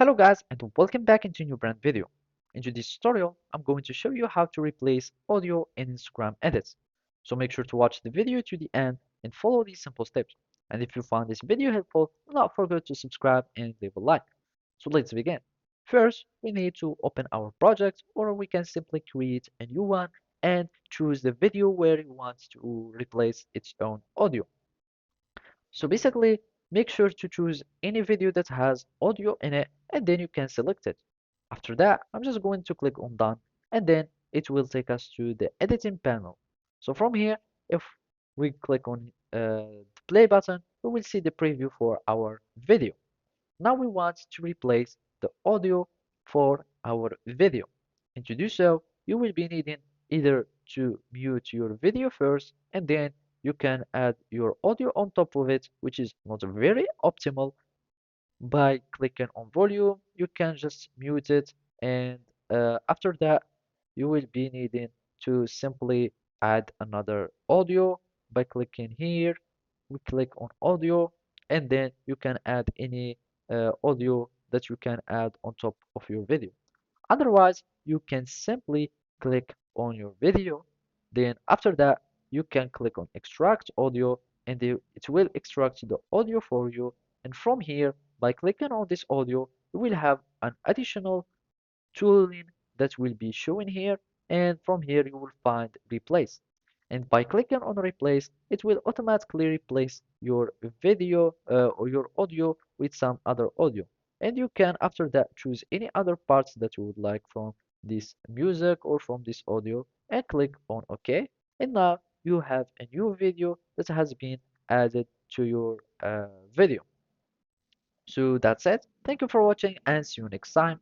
Hello guys and welcome back into a new brand video. In today's tutorial, I'm going to show you how to replace audio in Instagram edits. So make sure to watch the video to the end and follow these simple steps. And if you found this video helpful, do not forget to subscribe and leave a like. So let's begin. First, we need to open our project or we can simply create a new one and choose the video where you want to replace its own audio. So basically, make sure to choose any video that has audio in it and then you can select it. After that, I'm just going to click on done and then it will take us to the editing panel. So from here, if we click on the play button, we will see the preview for our video. Now we want to replace the audio for our video. And to do so, you will be needing either to mute your video first and then you can add your audio on top of it, which is not very optimal. By clicking on volume, you can just mute it, and after that, you will be needing to simply add another audio by clicking here. We click on audio, and then you can add any audio that you can add on top of your video. Otherwise, you can simply click on your video. Then after that, you can click on extract audio and it will extract the audio for you. And from here, by clicking on this audio, you will have an additional tooling that will be shown here. And from here, you will find replace. And by clicking on replace, it will automatically replace your video or your audio with some other audio. And you can, after that, choose any other parts that you would like from this music or from this audio and click on OK. And now you have a new video that has been added to your video. So that's it. Thank you for watching and see you next time.